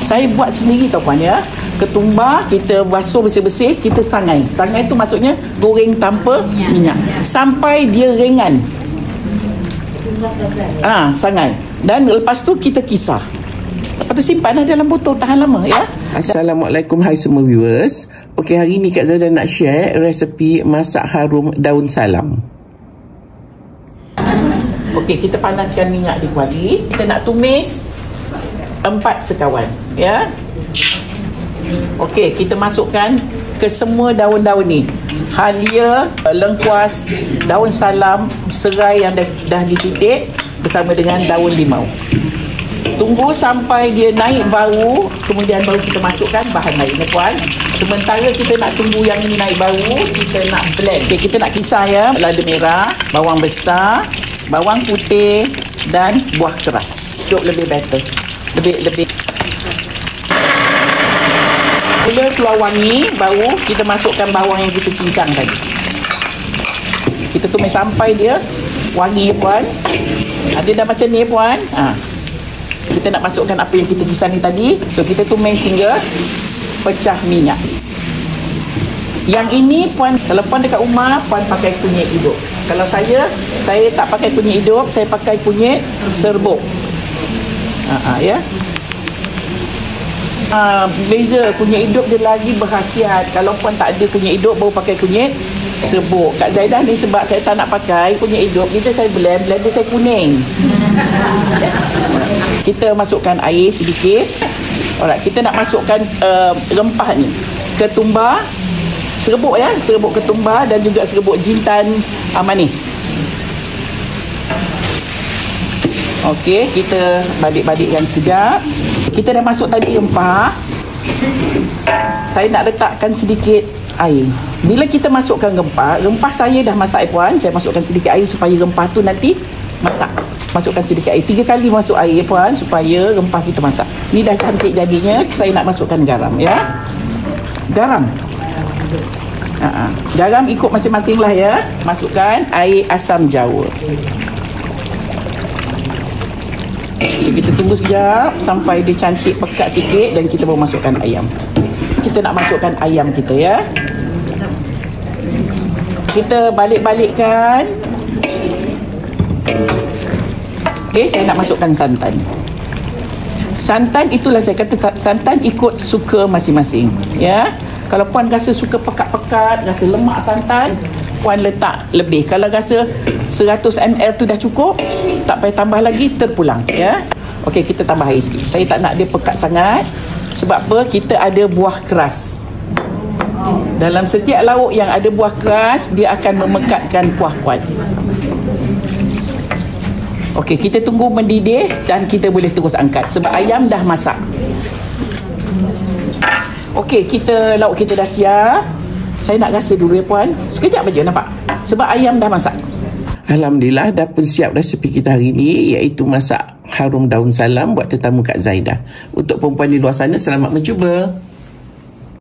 Saya buat sendiri tau puan ya. Ketumbar kita basuh bersih-bersih, kita sangai. Sangai tu maksudnya goreng tanpa minyak sampai dia ringan. Sangai. Dan lepas tu kita kisar. Lepas tu simpan dalam botol tahan lama ya. Assalamualaikum, hai semua viewers. Okey, hari ni Kak Zaidah nak share resepi masak harum daun salam. Okey, kita panaskan minyak di kuali. Kita nak tumis 4 sekawan ya. Okey, kita masukkan ke semua daun-daun ni. Halia, lengkuas, daun salam, serai yang dah dititik bersama dengan daun limau. Tunggu sampai dia naik bau, kemudian baru kita masukkan bahan lain puan. Sementara kita nak tunggu yang ini naik bau, kita nak blend. Okey, kita nak kisar ya. Lada merah, bawang besar, bawang putih dan buah keras. Cukup lebih better. Lebih. Bila keluar wangi, baru kita masukkan bawang yang kita cincang tadi. Kita tumis sampai dia wangi puan. Dia dah macam ni puan. Kita nak masukkan apa yang kita kisar ni tadi. So kita tumis hingga pecah minyak. Yang ini puan, kalau puan dekat rumah, puan pakai kunyit hidup. Kalau saya tak pakai kunyit hidup, saya pakai kunyit serbuk. Ya. Beza kunyit hidup dia lagi berkhasiat. Kalau puan tak ada kunyit hidup, baru pakai kunyit serbuk. Kak Zaidah ni sebab saya tak nak pakai kunyit hidup, kita saya blend dia saya kuning. Kita masukkan air sedikit. Alright, kita nak masukkan rempah ni. Ketumbar, serbuk ya, serbuk ketumbar dan juga serbuk jintan manis. Okey, kita balik-balikkan sekejap. Kita dah masuk tadi rempah. Saya nak letakkan sedikit air. Bila kita masukkan rempah saya dah masak puan. Saya masukkan sedikit air supaya rempah tu nanti masak. Masukkan sedikit air. 3 kali masuk air puan supaya rempah kita masak. Ni dah cantik jadinya. Saya nak masukkan garam ya. Garam. Garam ikut masing-masing lah ya. Masukkan air asam jawa. Kita tunggu sekejap sampai dia cantik pekat sikit dan kita baru masukkan ayam. Kita nak masukkan ayam kita ya. Kita balik-balikkan. Okey, saya nak masukkan santan. Santan itulah saya kata, santan ikut suka masing-masing ya. Kalau puan rasa suka pekat-pekat, rasa lemak santan, puan letak lebih. Kalau rasa 100 ml tu dah cukup, tak payah tambah lagi, terpulang ya. Okey, kita tambah air sikit. Saya tak nak dia pekat sangat. Sebab apa? Kita ada buah keras. Dalam setiap lauk yang ada buah keras, dia akan memekatkan kuah puan. Okey, kita tunggu mendidih dan kita boleh terus angkat sebab ayam dah masak. Okey, lauk kita dah siap. Saya nak rasa dulu ya puan. Sekejap aja nampak. Sebab ayam dah masak. Alhamdulillah, dah pun siap resepi kita hari ni, iaitu masak harum daun salam buat tetamu Kak Zaidah. Untuk perempuan di luar sana, selamat mencuba.